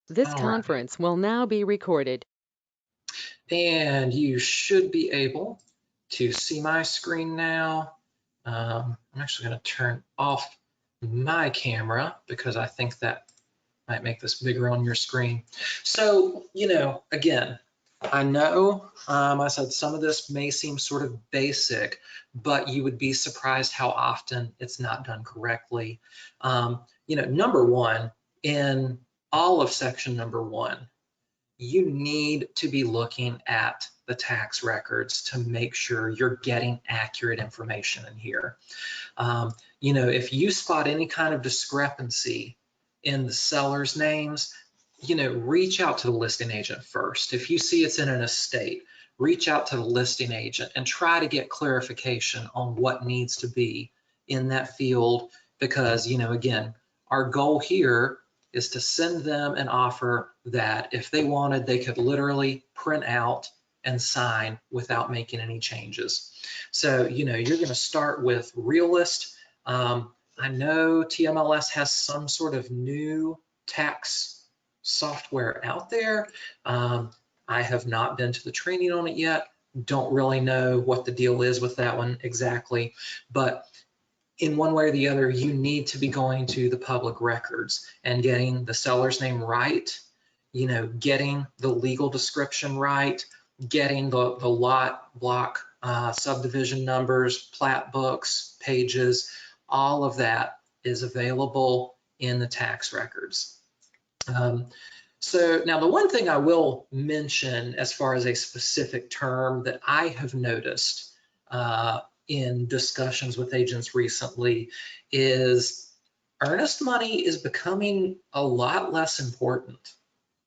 This All right, conference will now be recorded. and you should be able to see my screen now. I'm actually going to turn off my camera because I think that might make this bigger on your screen. So, again, I know I said some of this may seem sort of basic, but you would be surprised how often it's not done correctly. Number one, in all of section number one, you need to be looking at the tax records to make sure you're getting accurate information in here. If you spot any kind of discrepancy in the seller's names, reach out to the listing agent first. If you see it's in an estate, reach out to the listing agent and try to get clarification on what needs to be in that field because, again, our goal here is to send them an offer that if they wanted, they could literally print out and sign without making any changes. So, you're going to start with realist. I know TMLS has some sort of new tax software out there. I have not been to the training on it yet. Don't really know what the deal is with that one exactly, but in one way or the other, you need to be going to the public records and getting the seller's name right, getting the legal description right, getting the lot, block, subdivision numbers, plat books, pages, all of that is available in the tax records. So now the one thing I will mention as far as a specific term that I have noticed in discussions with agents recently is earnest money is becoming a lot less important.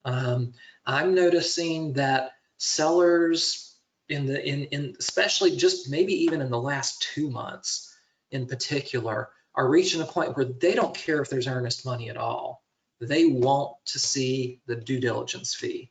I'm noticing that sellers in especially just maybe even in the last 2 months in particular are reaching a point where they don't care if there's earnest money at all. They want to see the due diligence fee.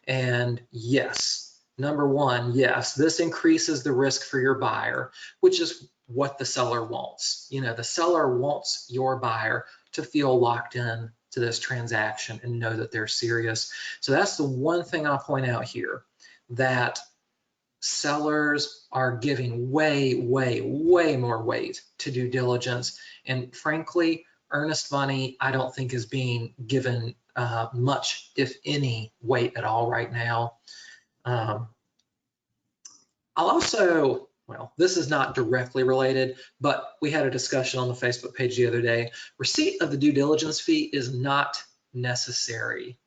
And yes, number one, yes, this increases the risk for your buyer, which is what the seller wants. The seller wants your buyer to feel locked in to this transaction and know that they're serious. So that's the one thing I'll point out here, that sellers are giving way, way, way more weight to due diligence. And frankly, earnest money, I don't think is being given much, if any, weight at all right now. I'll also, well, this is not directly related, but we had a discussion on the Facebook page the other day. Receipt of the due diligence fee is not necessary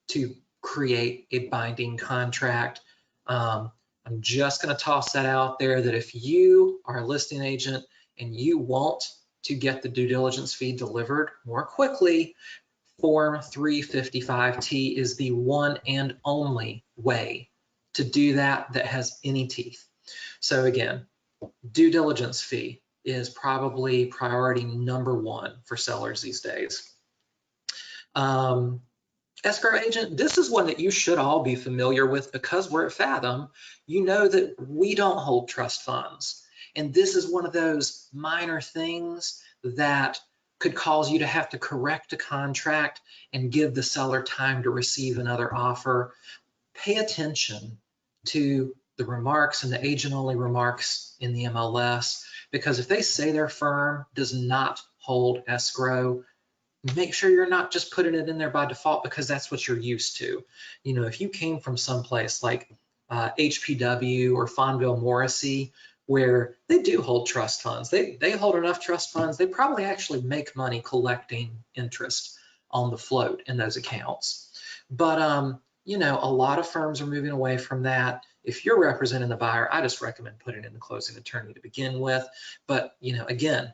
to create a binding contract. I'm just going to toss that out there that if you are a listing agent and you want to get the due diligence fee delivered more quickly, Form 355T is the one and only way to do that that has any teeth. So again, due diligence fee is probably priority number one for sellers these days. Escrow agent, this is one that you should all be familiar with because we're at Fathom. You know that we don't hold trust funds. And this is one of those minor things that could cause you to have to correct a contract and give the seller time to receive another offer. Pay attention to the remarks and the agent-only remarks in the MLS, because if they say their firm does not hold escrow, make sure you're not just putting it in there by default because that's what you're used to. If you came from someplace like HPW or Fonville Morrissey, where they do hold trust funds, they hold enough trust funds, they probably actually make money collecting interest on the float in those accounts. But a lot of firms are moving away from that. If you're representing the buyer, I just recommend putting in the closing attorney to begin with. But again,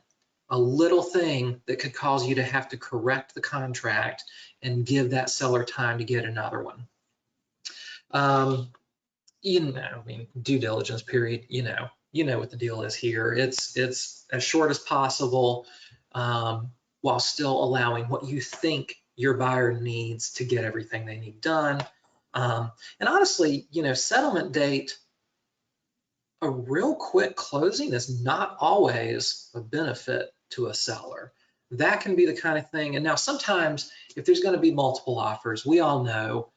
a little thing that could cause you to have to correct the contract and give that seller time to get another one. Due diligence period, you know what the deal is here. It's as short as possible while still allowing what you think your buyer needs to get everything they need done. And honestly, settlement date, a real quick closing is not always a benefit to a seller. that can be the kind of thing. And now sometimes if there's going to be multiple offers, we all know,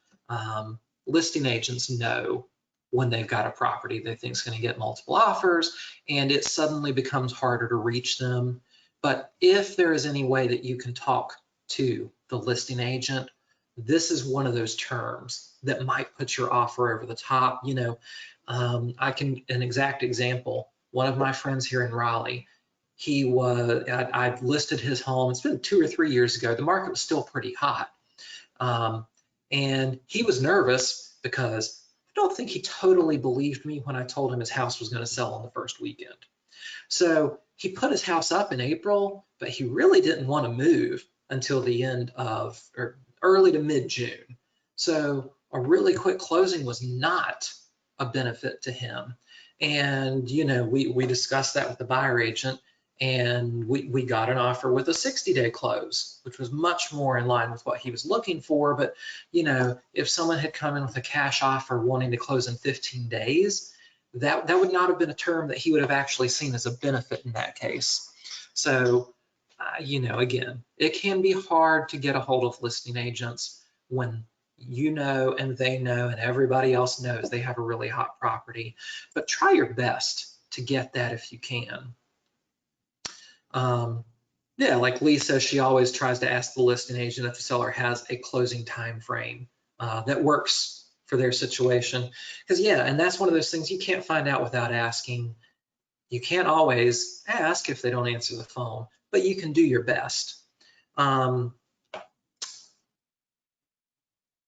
listing agents know when they've got a property they think is going to get multiple offers, and it suddenly becomes harder to reach them. But if there is any way that you can talk to the listing agent, this is one of those terms that might put your offer over the top. You know, an exact example, one of my friends here in Raleigh, I listed his home, it's been 2 or 3 years ago, the market was still pretty hot. And he was nervous because I don't think he totally believed me when I told him his house was going to sell on the first weekend. So he put his house up in April, but he really didn't want to move until the end of, or early to mid-June. So a really quick closing was not a benefit to him. And, you know, we discussed that with the buyer agent, and we got an offer with a 60-day close, which was much more in line with what he was looking for. But, you know, if someone had come in with a cash offer wanting to close in 15 days, that would not have been a term that he would have actually seen as a benefit in that case. So, you know, again, it can be hard to get a hold of listing agents when you know and they know and everybody else knows they have a really hot property. But try your best to get that if you can. Yeah, like Lee says, she always tries to ask the listing agent if the seller has a closing time frame that works for their situation. Because yeah, and that's one of those things you can't find out without asking. You can't always ask if they don't answer the phone, but you can do your best.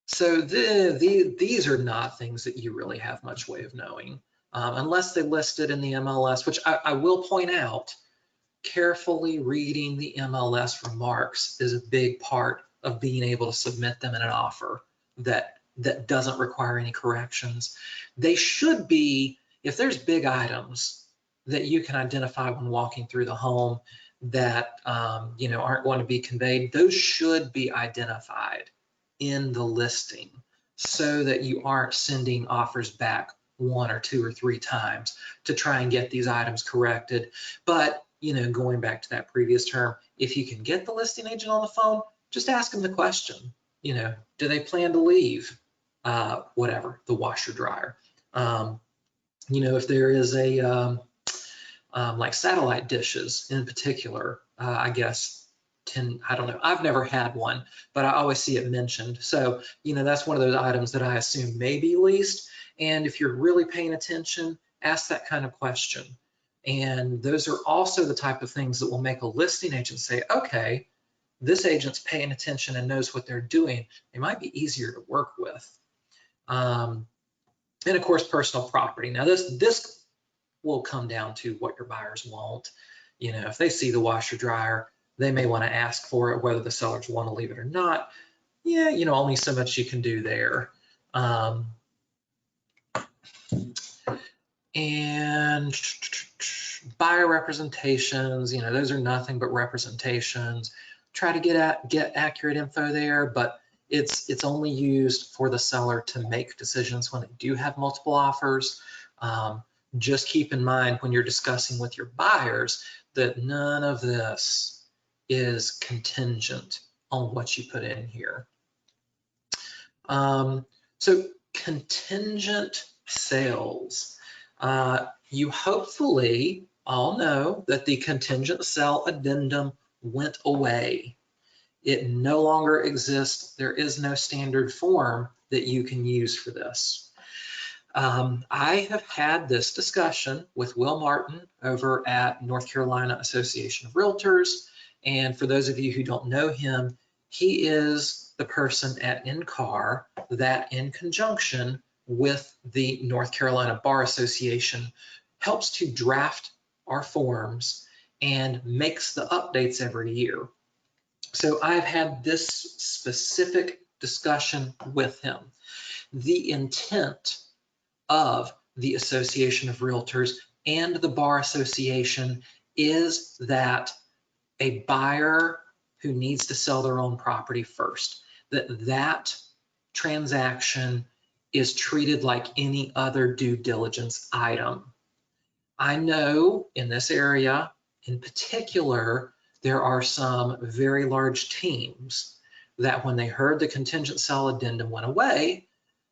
So these are not things that you really have much way of knowing, unless they list it in the MLS, which I will point out, carefully reading the MLS remarks is a big part of being able to submit them in an offer that doesn't require any corrections. They should be, if there's big items that you can identify when walking through the home that you know, aren't going to be conveyed, those should be identified in the listing so that you aren't sending offers back 1 or 2 or 3 times to try and get these items corrected. But, you know, going back to that previous term, if you can get the listing agent on the phone, just ask them the question, you know, do they plan to leave whatever, the washer dryer? You know, if there is a, like satellite dishes in particular, I guess, I don't know, I've never had one, but I always see it mentioned. So, you know, that's one of those items that I assume may be leased. And if you're really paying attention, ask that kind of question. And those are also the type of things that will make a listing agent say, okay, this agent's paying attention and knows what they're doing. They might be easier to work with. And of course, personal property. Now this will come down to what your buyers want. You know, if they see the washer dryer, they may want to ask for it, whether the sellers want to leave it or not. Yeah, you know, only so much you can do there. And buyer representations, you know, those are nothing but representations. Try to get accurate info there, but it's only used for the seller to make decisions when they do have multiple offers. Just keep in mind when you're discussing with your buyers that none of this is contingent on what you put in here. So contingent sales. You hopefully all know that the contingent sale addendum went away. It no longer exists. There is no standard form that you can use for this. I have had this discussion with Will Martin over at North Carolina Association of Realtors. And for those of you who don't know him, he is the person at NCAR that, in conjunction with the North Carolina Bar Association, helps to draft our forms and makes the updates every year. So I've had this specific discussion with him. The intent of the Association of Realtors and the Bar Association is that a buyer who needs to sell their own property first, that transaction is treated like any other due diligence item. I know in this area in particular there are some very large teams that when they heard the contingent sale addendum went away,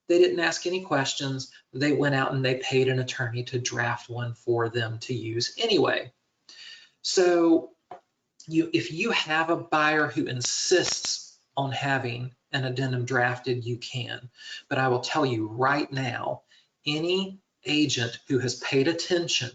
they didn't ask any questions. They went out and they paid an attorney to draft one for them to use anyway. So if you have a buyer who insists on having an addendum drafted, you can. But I will tell you right now, any agent who has paid attention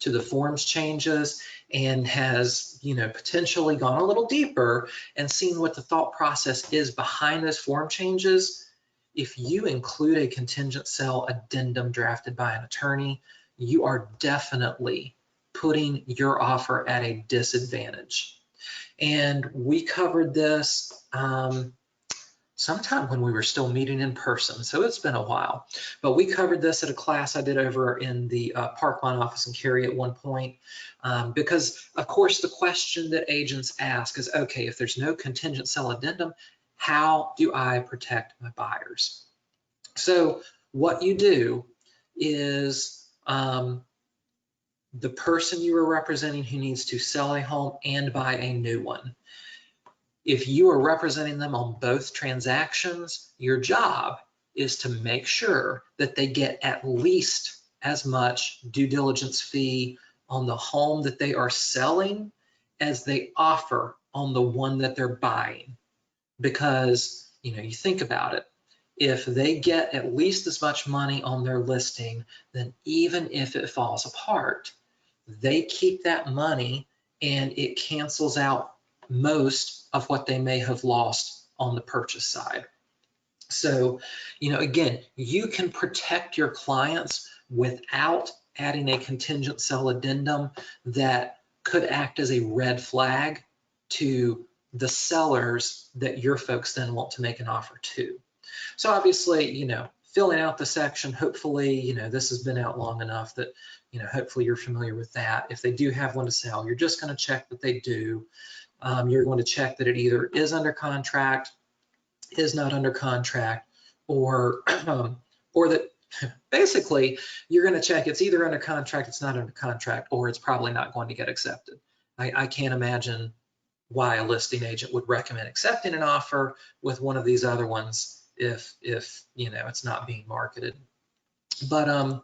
to the forms changes and has, potentially gone a little deeper and seen what the thought process is behind those form changes, if you include a contingent sale addendum drafted by an attorney, you are definitely putting your offer at a disadvantage. And we covered this sometime when we were still meeting in person, so it's been a while. But we covered this at a class I did over in the Parkline office in Cary at one point, because of course the question that agents ask is, okay, if there's no contingent sale addendum, how do I protect my buyers? So what you do is the person you are representing who needs to sell a home and buy a new one, if you are representing them on both transactions, your job is to make sure that they get at least as much due diligence fee on the home that they are selling as they offer on the one that they're buying. Because, you think about it, if they get at least as much money on their listing, then even if it falls apart, they keep that money and it cancels out most of what they may have lost on the purchase side. So, again, you can protect your clients without adding a contingent sale addendum that could act as a red flag to the sellers that your folks then want to make an offer to. So obviously, filling out the section, hopefully, this has been out long enough that, hopefully you're familiar with that. If they do have one to sell, you're just going to check that they do. You're going to check that it either is under contract, is not under contract, or that basically you're going to check it's either under contract, it's not under contract, or it's probably not going to get accepted. I can't imagine why a listing agent would recommend accepting an offer with one of these other ones if it's not being marketed. But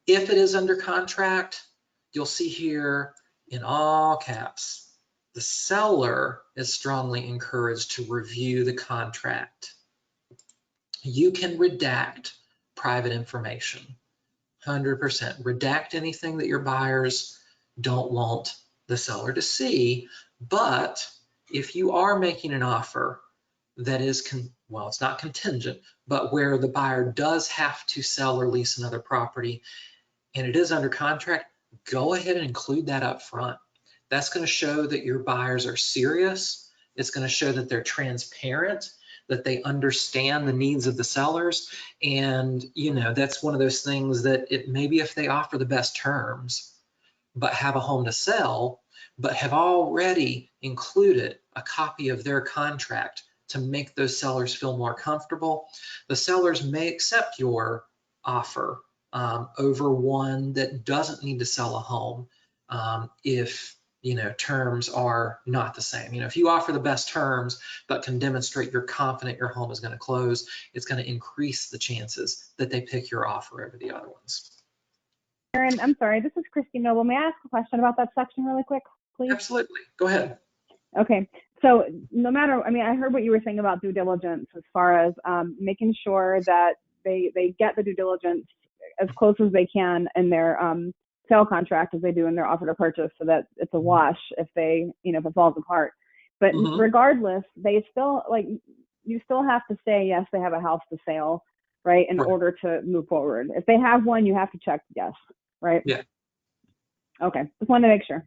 if it is under contract, you'll see here in all caps, the seller is strongly encouraged to review the contract. You can redact private information, 100%. Redact anything that your buyers don't want the seller to see. But if you are making an offer that is, it's not contingent, but where the buyer does have to sell or lease another property and it is under contract, go ahead and include that up front. That's going to show that your buyers are serious. It's going to show that they're transparent, that they understand the needs of the sellers. And, that's one of those things that maybe if they offer the best terms, but have a home to sell, but have already included a copy of their contract to make those sellers feel more comfortable, the sellers may accept your offer over one that doesn't need to sell a home if terms are not the same. If you offer the best terms but can demonstrate you're confident your home is going to close, it's going to increase the chances that they pick your offer over the other ones. Erin, I'm sorry, this is Christine Noble. May I ask a question about that section really quick, please? Absolutely. Go ahead. Okay. So no matter, I heard what you were saying about due diligence as far as making sure that they get the due diligence as close as they can in their sale contract as they do in their offer to purchase, so that it's a wash if if it falls apart. But regardless, they still, you still have to say, yes, they have a house to sell, right, in order to move forward. If they have one, you have to check yes, right? Yeah. Okay, just wanted to make sure.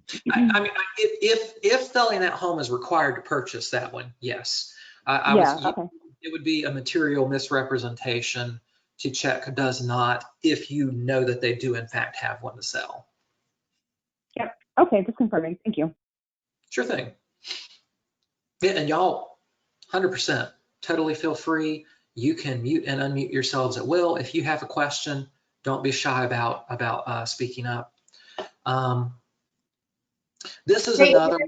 If selling that home is required to purchase that one, yes. Okay. It would be a material misrepresentation to check does not, if you know that they do in fact have one to sell. Yep. Okay, just confirming. Thank you. Sure thing. Yeah, and y'all, 100%, totally feel free. You can mute and unmute yourselves at will. If you have a question, don't be shy about speaking up. This is Hey, another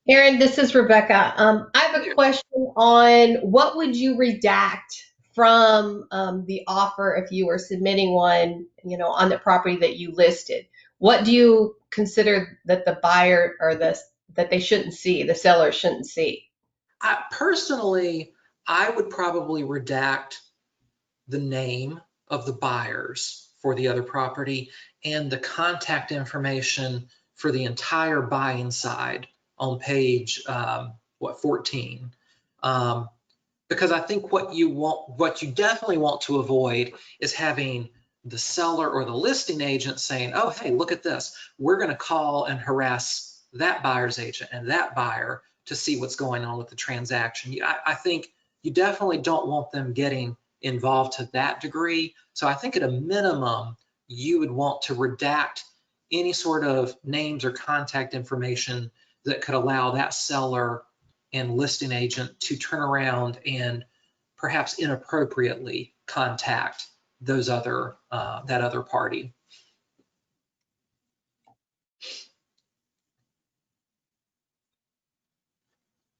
Erin, this is Rebecca. I have a one. question on what would you redact from the offer if you were submitting one, on the property that you listed? What do you consider that the buyer or that they shouldn't see, the seller shouldn't see? Personally, I would probably redact the name of the buyers for the other property and the contact information for the entire buying side on page 14. Because I think what you definitely want to avoid is having the seller or the listing agent saying, oh, hey, look at this. We're going to call and harass that buyer's agent and that buyer to see what's going on with the transaction. I think you definitely don't want them getting involved to that degree. So I think at a minimum, you would want to redact any sort of names or contact information that could allow that seller and listing agent to turn around and perhaps inappropriately contact those that other party.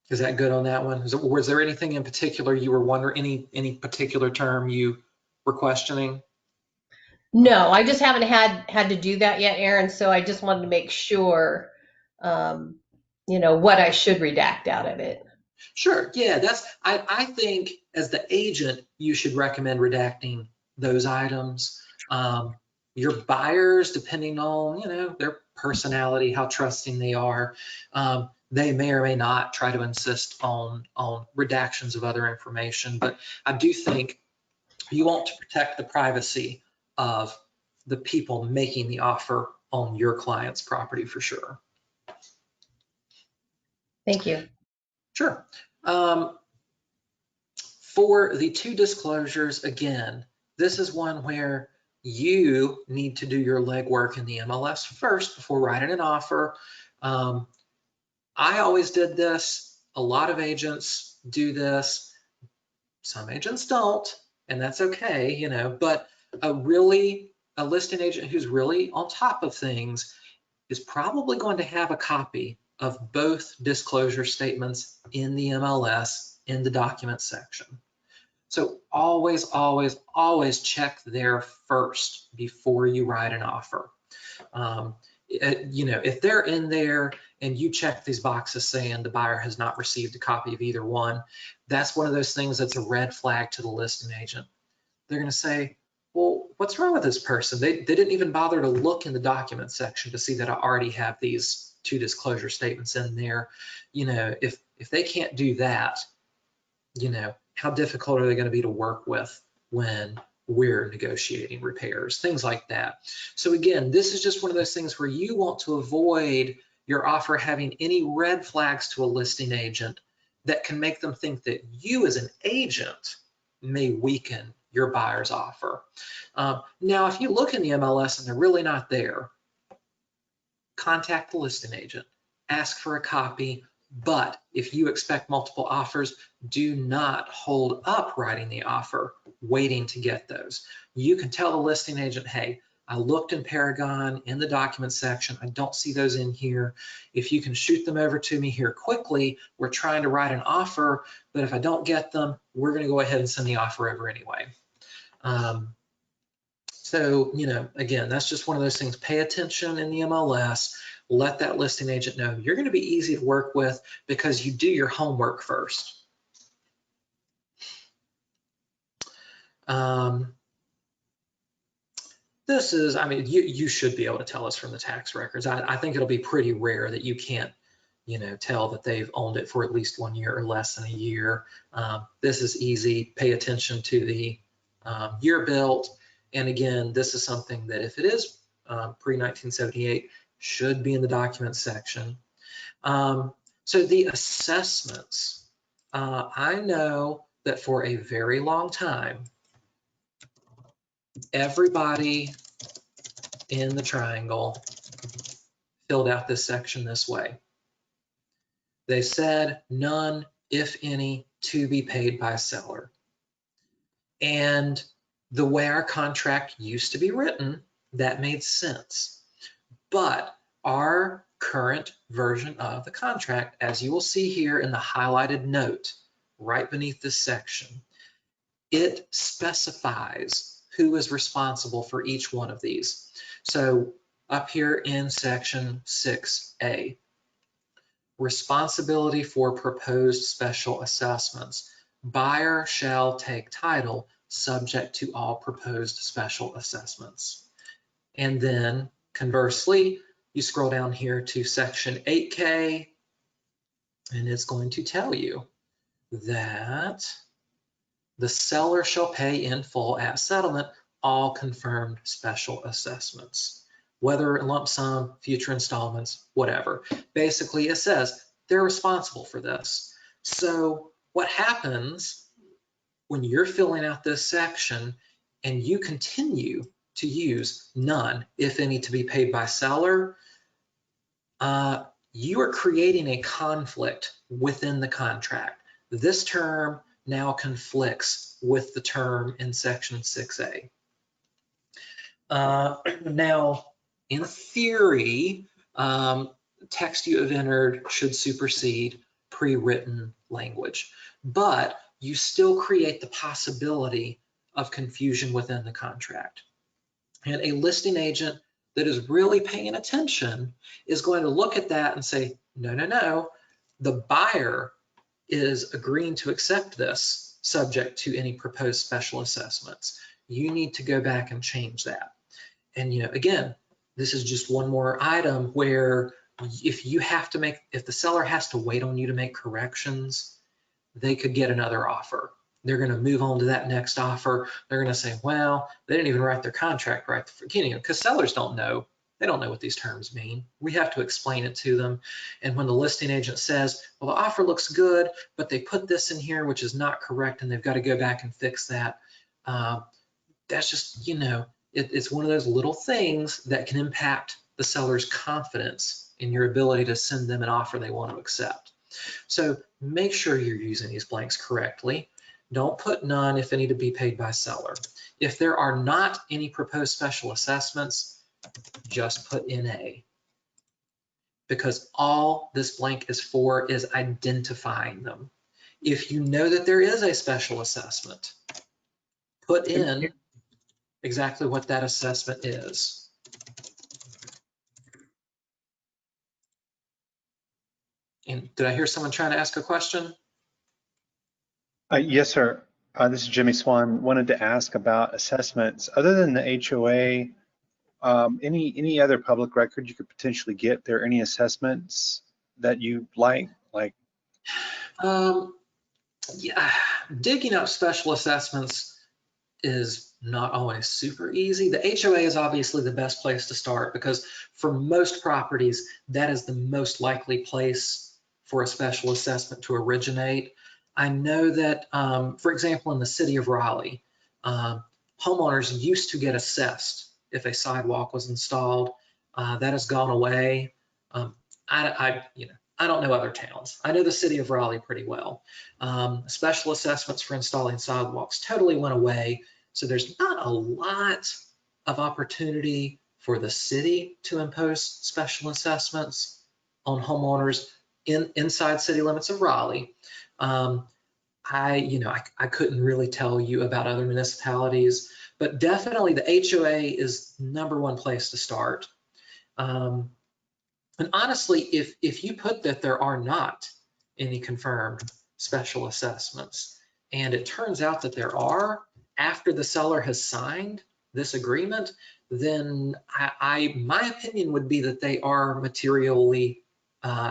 Is that good on that one? Was there anything in particular you were wondering, any particular term you were questioning? No, I just haven't had to do that yet, Erin. So I just wanted to make sure, what I should redact out of it. Sure, yeah, I think as the agent, you should recommend redacting those items. Your buyers, depending on, their personality, how trusting they are, they may or may not try to insist on redactions of other information. But I do think you want to protect the privacy of the people making the offer on your client's property for sure. Thank you. Sure. For the two disclosures, again, this is one where you need to do your legwork in the MLS first before writing an offer. I always did this. A lot of agents do this. Some agents don't, and that's okay, but a listing agent who's really on top of things is probably going to have a copy of both disclosure statements in the MLS in the document section. So always, always, always check there first before you write an offer. If they're in there and you check these boxes saying the buyer has not received a copy of either one, that's one of those things that's a red flag to the listing agent. They're going to say, well, what's wrong with this person? They didn't even bother to look in the document section to see that I already have these two disclosure statements in there. If they can't do that, how difficult are they going to be to work with when we're negotiating repairs, things like that. So again, this is just one of those things where you want to avoid your offer having any red flags to a listing agent that can make them think that you as an agent may weaken your buyer's offer. Now, if you look in the MLS and they're really not there, contact the listing agent, ask for a copy. But if you expect multiple offers, do not hold up writing the offer, waiting to get those. You can tell the listing agent, hey, I looked in Paragon in the document section. I don't see those in here. If you can shoot them over to me here quickly, we're trying to write an offer, but if I don't get them, we're going to go ahead and send the offer over anyway. So, again, that's just one of those things. Pay attention in the MLS. Let that listing agent know you're going to be easy to work with because you do your homework first. This is, you should be able to tell us from the tax records. I think it'll be pretty rare that you can't, tell that they've owned it for at least 1 year or less than a year. This is easy. Pay attention to the year built. And again, this is something that if it is pre-1978, should be in the document section. So the assessments, I know that for a very long time, everybody in the triangle filled out this section this way. They said none, if any, to be paid by seller. And the way our contract used to be written, that made sense. But our current version of the contract, as you will see here in the highlighted note right beneath this section. It specifies who is responsible for each one of these. So up here in section 6A, responsibility for proposed special assessments. Buyer shall take title subject to all proposed special assessments. And then conversely, you scroll down here to section 8K, and it's going to tell you that the seller shall pay in full at settlement all confirmed special assessments, whether lump sum, future installments, whatever. Basically, it says they're responsible for this. So what happens when you're filling out this section and you continue to use none, if any, to be paid by seller, you are creating a conflict within the contract. This term now conflicts with the term in section 6A. Now, in theory, text you have entered should supersede pre-written language, but you still create the possibility of confusion within the contract. And a listing agent that is really paying attention is going to look at that and say, no, no, no, the buyer is agreeing to accept this subject to any proposed special assessments. You need to go back and change that. And, you know, again, this is just one more item where if the seller has to wait on you to make corrections, they could get another offer. They're going to move on to that next offer. They're going to say, well, they didn't even write their contract right at the beginning, because sellers don't know. They don't know what these terms mean. We have to explain it to them. And when the listing agent says, well, the offer looks good, but they put this in here, which is not correct, and they've got to go back and fix that. That's just, you know, it's one of those little things that can impact the seller's confidence in your ability to send them an offer they want to accept. So make sure you're using these blanks correctly. Don't put none, if any, to be paid by seller. If there are not any proposed special assessments, just put NA, because all this blank is for is identifying them. If you know that there is a special assessment, put in exactly what that assessment is. And did I hear someone trying to ask a question? Yes, sir. This is Jimmy Swan. Wanted to ask about assessments. Other than the HOA, any other public record you could potentially get? There any assessments that you like? Yeah, digging up special assessments is not always super easy. The HOA is obviously the best place to start, because for most properties, that is the most likely place for a special assessment to originate. I know that, for example, in the city of Raleigh, homeowners used to get assessed if a sidewalk was installed. That has gone away. I don't know other towns. I know the city of Raleigh pretty well. Special assessments for installing sidewalks totally went away. So there's not a lot of opportunity for the city to impose special assessments on homeowners inside city limits of Raleigh. I couldn't really tell you about other municipalities, but definitely the HOA is #1 place to start. And honestly, if you put that there are not any confirmed special assessments, and it turns out that there are after the seller has signed this agreement, then my opinion would be that they are materially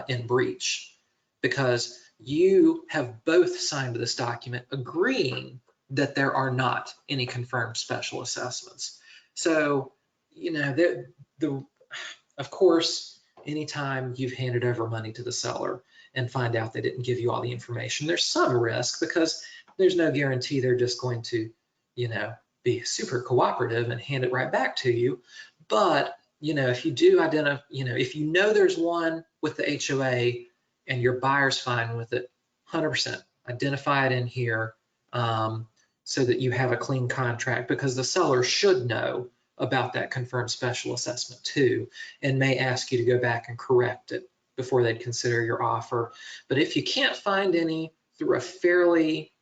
in breach, because you have both signed this document agreeing that there are not any confirmed special assessments. So, you know, of course, anytime you've handed over money to the seller and find out they didn't give you all the information, there's some risk, because there's no guarantee they're just going to, you know, be super cooperative and hand it right back to you. But, you know, if you do identify, you know, if you know there's one with the HOA and your buyer's fine with it, 100% identify it in here, so that you have a clean contract, because the seller should know about that confirmed special assessment too, and may ask you to go back and correct it before they'd consider your offer. But if you can't find any through a fairly,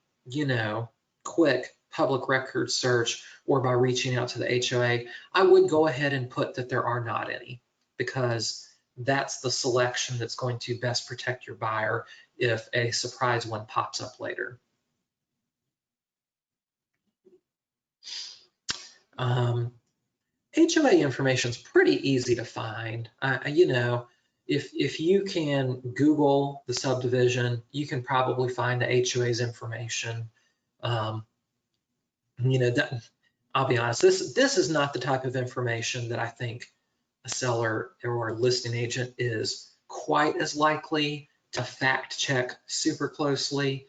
quick public record search or by reaching out to the HOA, I would go ahead and put that there are not any, because that's the selection that's going to best protect your buyer if a surprise one pops up later. HOA information is pretty easy to find. If you can Google the subdivision, you can probably find the HOA's information. I'll be honest, this is not the type of information that I think a seller or a listing agent is quite as likely to fact check super closely.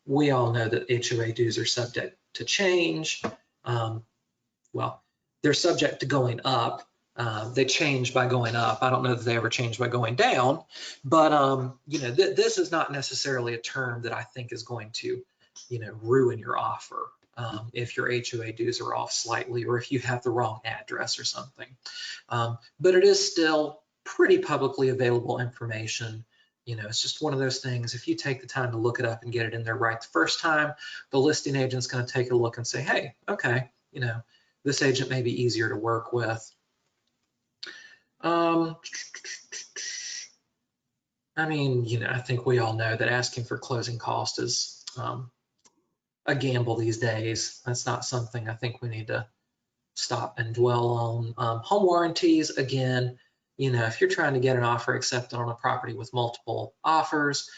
We all know that HOA dues are subject to change. Well, they're subject to going up. They change by going up. I don't know that they ever change by going down, but this is not necessarily a term that I think is going to, ruin your offer if your HOA dues are off slightly or if you have the wrong address or something. But it is still pretty publicly available information. It's just one of those things. If you take the time to look it up and get it in there right the first time, the listing agent's going to take a look and say, hey, okay, this agent may be easier to work with. I think we all know that asking for closing cost is a gamble these days. That's not something I think we need to stop and dwell on. Home warranties, again, if you're trying to get an offer accepted on a property with multiple offers,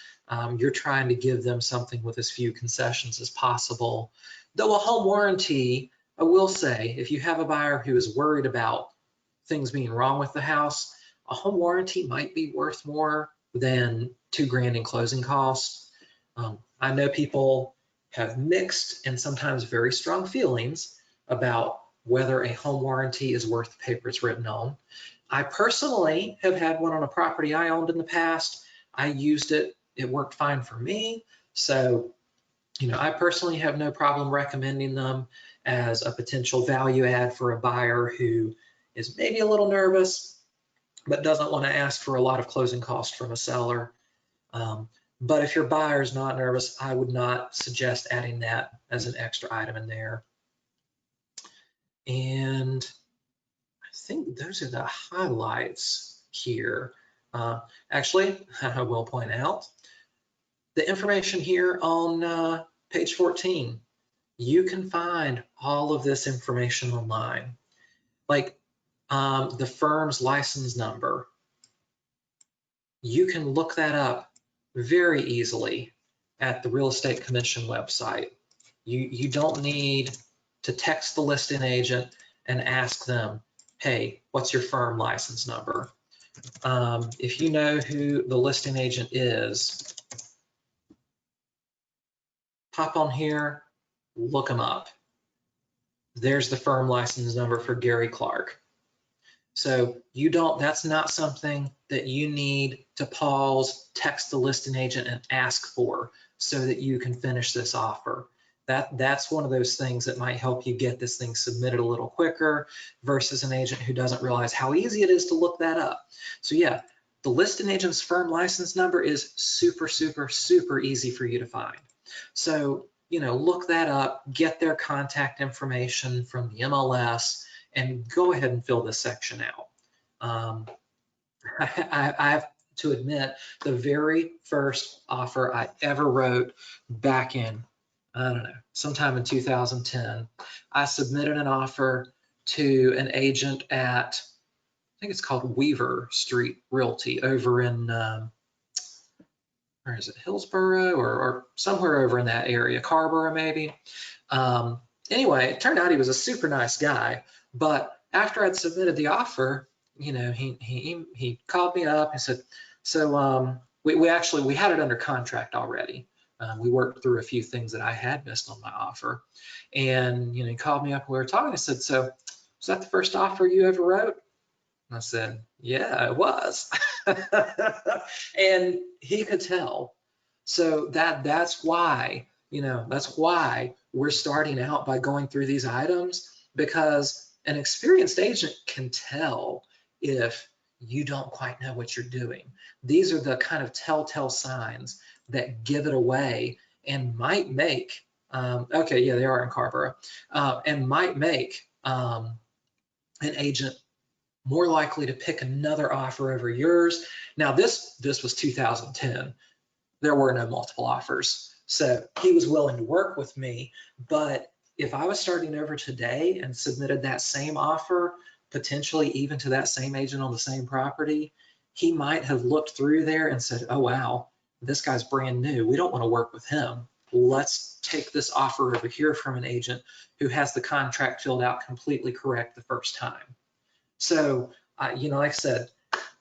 you're trying to give them something with as few concessions as possible. Though a home warranty, I will say, if you have a buyer who is worried about things being wrong with the house, a home warranty might be worth more than $2,000 in closing costs. I know people have mixed and sometimes very strong feelings about whether a home warranty is worth the paper it's written on. I personally have had one on a property I owned in the past. I used it. It worked fine for me. So, I personally have no problem recommending them as a potential value add for a buyer who is maybe a little nervous, but doesn't want to ask for a lot of closing costs from a seller. But if your buyer is not nervous, I would not suggest adding that as an extra item in there. And I think those are the highlights here. Actually, I will point out the information here on page 14. You can find all of this information online, like the firm's license number. You can look that up very easily at the Real Estate Commission website. You don't need to text the listing agent and ask them, hey, what's your firm license number? If you know who the listing agent is, pop on here, look them up. There's the firm license number for Gary Clark. So that's not something that you need to pause, text the listing agent and ask for so that you can finish this offer. That's one of those things that might help you get this thing submitted a little quicker versus an agent who doesn't realize how easy it is to look that up. So yeah, the listing agent's firm license number is super, super, super easy for you to find. So, look that up, get their contact information from the MLS, and go ahead and fill this section out. I have to admit, the very first offer I ever wrote back in, I don't know, sometime in 2010, I submitted an offer to an agent at, I think it's called Weaver Street Realty over in, where is it, Hillsborough or somewhere over in that area, Carborough maybe. Anyway, it turned out he was a super nice guy, but after I'd submitted the offer, he called me up and said, so we had it under contract already. We worked through a few things that I had missed on my offer. And he called me up and we were talking. I said, so was that the first offer you ever wrote? And I said, yeah, it was. And he could tell. So that's why, that's why we're starting out by going through these items, because An experienced agent can tell if you don't quite know what you're doing. These are the kind of telltale signs that give it away and might make, okay, yeah, they are in Carrboro, and might make an agent more likely to pick another offer over yours. Now, this was 2010. There were no multiple offers. So he was willing to work with me, but if I was starting over today and submitted that same offer, potentially even to that same agent on the same property, he might have looked through there and said, oh, wow, this guy's brand new. We don't want to work with him. Let's take this offer over here from an agent who has the contract filled out completely correct the first time. So, like I said,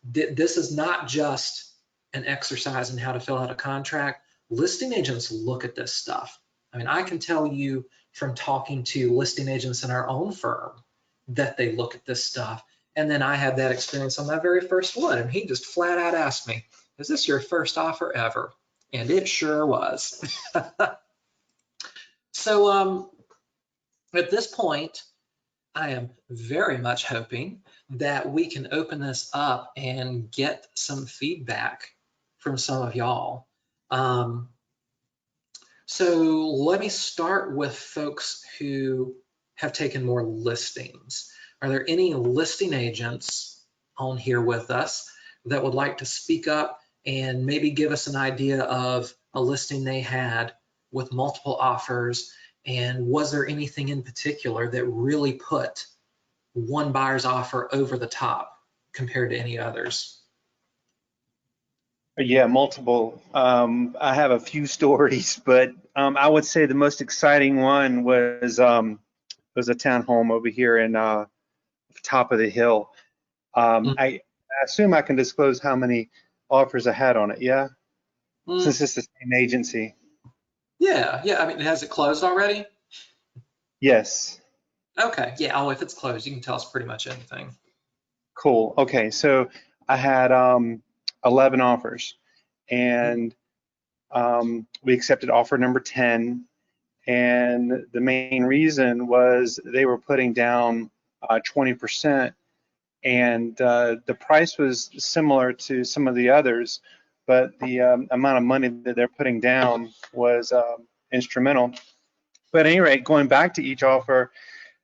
this is not just an exercise in how to fill out a contract. Listing agents look at this stuff. I mean, I can tell you from talking to listing agents in our own firm that they look at this stuff. And then I had that experience on my very first one, and he just flat out asked me, is this your first offer ever? And it sure was. So at this point, I am very much hoping that we can open this up and get some feedback from some of y'all. So let me start with folks who have taken more listings. Are there any listing agents on here with us that would like to speak up and maybe give us an idea of a listing they had with multiple offers? And was there anything in particular that really put one buyer's offer over the top compared to any others? Yeah, multiple. I have a few stories, but I would say the most exciting one was a townhome over here in top of the hill. I assume I can disclose how many offers I had on it. Yeah, since it's the same agency. Yeah. I mean, has it closed already? Yes. Okay. Yeah. Oh, if it's closed, you can tell us pretty much anything. Cool. Okay, so I had 11 offers, and we accepted offer number 10. And the main reason was they were putting down 20%, and the price was similar to some of the others, but the amount of money that they're putting down was instrumental. But at any rate, going back to each offer,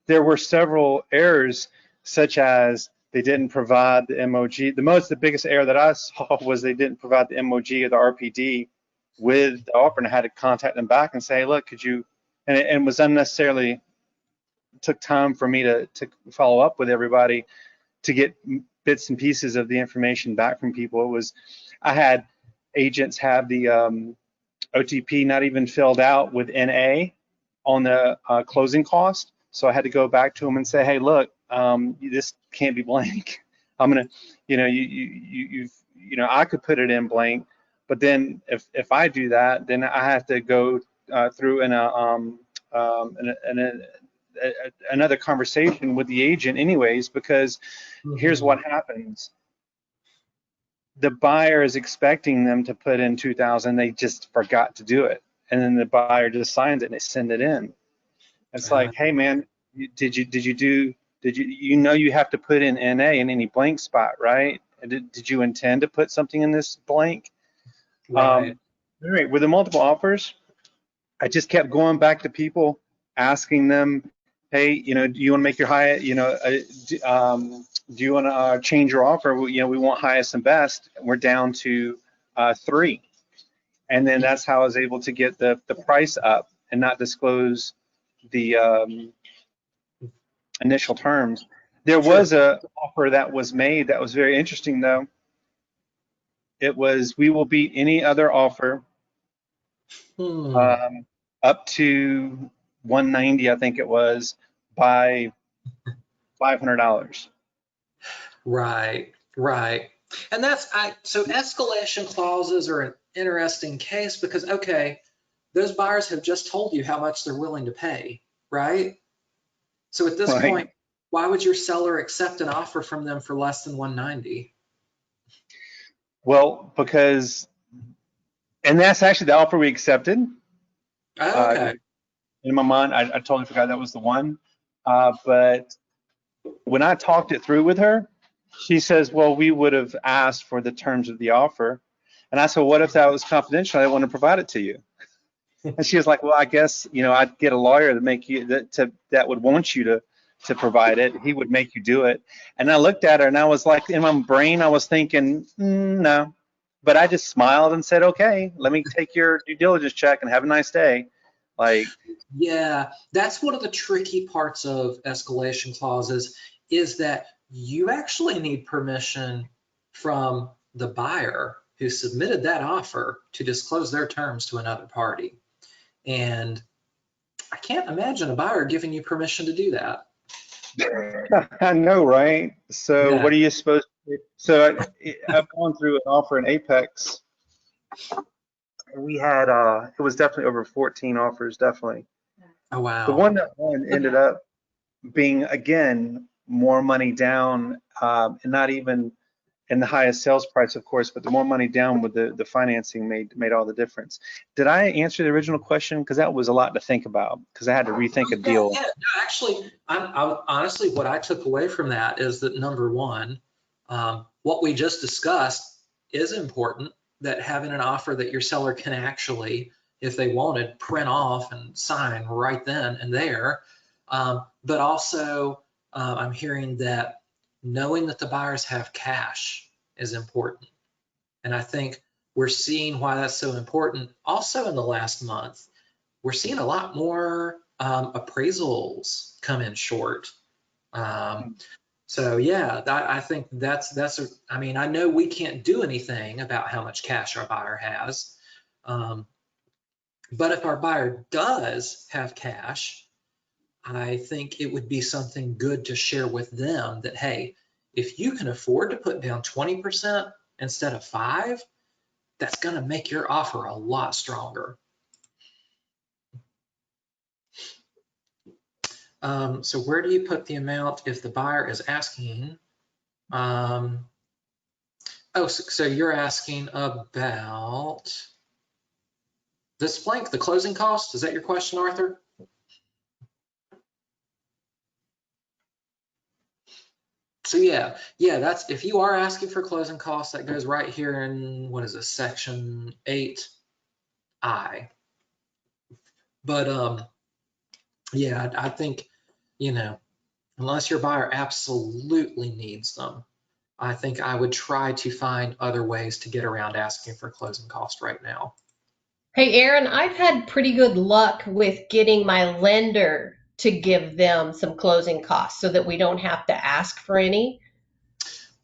there were several errors, such as they didn't provide the MOG. The biggest error that I saw was they didn't provide the MOG or the RPD with the offer, and I had to contact them back and say, hey, look, could you, and it was unnecessarily, took time for me to follow up with everybody to get bits and pieces of the information back from people. I had agents have the OTP not even filled out with NA on the closing cost. So I had to go back to them and say, hey, look, this can't be blank. I'm gonna, I could put it in blank, but then if I do that, then I have to go through another conversation with the agent anyways, because here's what happens. The buyer is expecting them to put in 2,000, they just forgot to do it. And then the buyer just signs it and they send it in. It's like, hey man, did you have to put in NA in any blank spot, right? Did you intend to put something in this blank? Right. Anyway, with the multiple offers, I just kept going back to people, asking them, hey, do you want to make your high, do you want to change your offer? We want highest and best. We're down to 3. And then that's how I was able to get the price up and not disclose the initial terms. There was a offer that was made that was very interesting though. It was, we will beat any other offer up to 190, I think it was, by $500. Right. And so escalation clauses are an interesting case because, okay, those buyers have just told you how much they're willing to pay, right? So at this point, why would your seller accept an offer from them for less than 190? Well, because, and that's actually the offer we accepted. Okay. In my mind, I totally forgot that was the one. But when I talked it through with her, she says, well, we would have asked for the terms of the offer. And I said, what if that was confidential? I didn't want to provide it to you. And she was like, well, I guess, I'd get a lawyer to make you that would want you to provide it. He would make you do it. And I looked at her and I was like, in my brain, I was thinking, no. But I just smiled and said, okay, let me take your due diligence check and have a nice day. Like, Yeah, that's one of the tricky parts of escalation clauses is that you actually need permission from the buyer who submitted that offer to disclose their terms to another party. And I can't imagine a buyer giving you permission to do that. I know, right? So Yeah. what are you supposed to do? So I've gone through an offer in Apex. We had, it was definitely over 14 offers, definitely. Oh, wow. The one that won ended up being, again, more money down, and not even in the highest sales price, of course, but the more money down with the financing made all the difference. Did I answer the original question? Because that was a lot to think about, because I had to rethink a deal. Yeah, no, actually, honestly, what I took away from that is that number one, what we just discussed is important, that having an offer that your seller can actually, if they wanted, print off and sign right then and there. But also, I'm hearing that knowing that the buyers have cash is important. And I think we're seeing why that's so important. Also in the last month, we're seeing a lot more appraisals come in short. So yeah, I think I mean, I know we can't do anything about how much cash our buyer has. But if our buyer does have cash, I think it would be something good to share with them that, hey, if you can afford to put down 20% instead of 5%, that's going to make your offer a lot stronger. So where do you put the amount if the buyer is asking? So you're asking about this blank, the closing cost? Is that your question, Arthur? So yeah, that's if you are asking for closing costs, that goes right here in, what is this, section 8I. But yeah, I think, unless your buyer absolutely needs them, I think I would try to find other ways to get around asking for closing cost right now. Hey, Aaron, I've had pretty good luck with getting my lender to give them some closing costs so that we don't have to ask for any.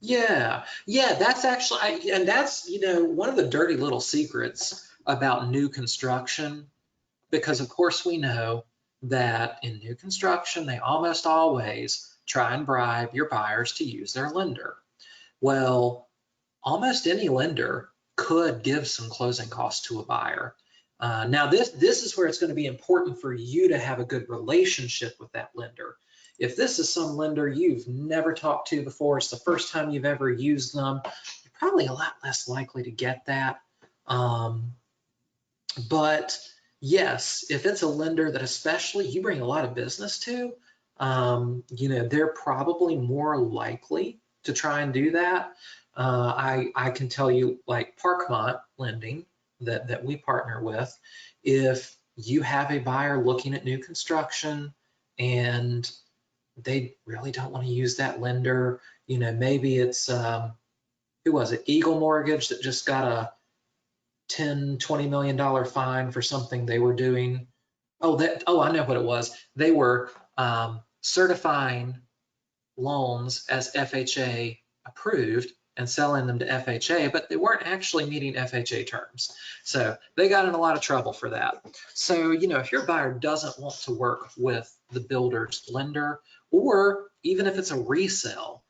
Yeah, that's actually, and that's, one of the dirty little secrets about new construction, because of course we know that in new construction, they almost always try and bribe your buyers to use their lender. Well, almost any lender could give some closing costs to a buyer. Now, this is where it's going to be important for you to have a good relationship with that lender. If this is some lender you've never talked to before, it's the first time you've ever used them, you're probably a lot less likely to get that. But yes, if it's a lender that especially you bring a lot of business to, they're probably more likely to try and do that. I can tell you, like Parkmont Lending that we partner with, if you have a buyer looking at new construction and they really don't want to use that lender, maybe it's, who was it, Eagle Mortgage, that just got a $10-20 million fine for something they were doing. I know what it was. They were certifying loans as FHA approved and selling them to FHA, but they weren't actually meeting FHA terms. So they got in a lot of trouble for that. So, if your buyer doesn't want to work with the builder's lender, or even if it's a resale,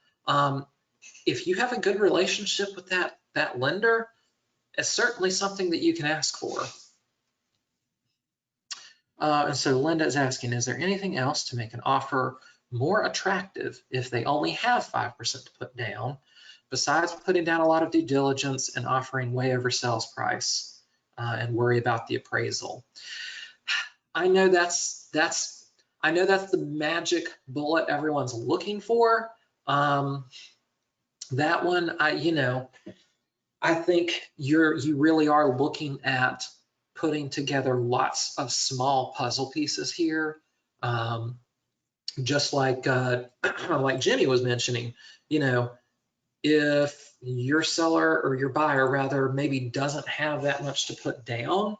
if you have a good relationship with that lender, it's certainly something that you can ask for. And so Linda is asking, is there anything else to make an offer more attractive if they only have 5% to put down, besides putting down a lot of due diligence and offering way over sales price and worry about the appraisal? I know that's I know that's the magic bullet everyone's looking for. That one, I think you really are looking at putting together lots of small puzzle pieces here. Just like like Jimmy was mentioning, if your seller or your buyer rather maybe doesn't have that much to put down,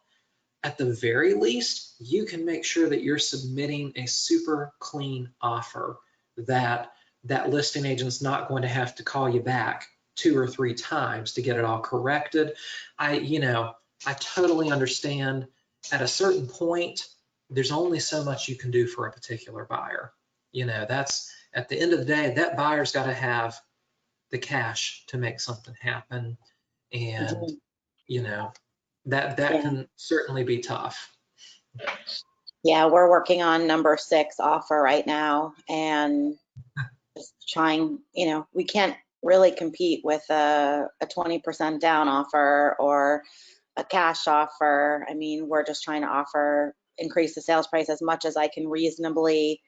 at the very least, you can make sure that you're submitting a super clean offer that that listing agent's not going to have to call you back 2 or 3 times to get it all corrected. I totally understand at a certain point, there's only so much you can do for a particular buyer. That's at the end of the day, that buyer's got to have the cash to make something happen. And, that Yeah. can certainly be tough. Yeah, we're working on number 6 offer right now, and just trying, we can't really compete with a 20% down offer or a cash offer. I mean, we're just trying to increase the sales price as much as I can reasonably,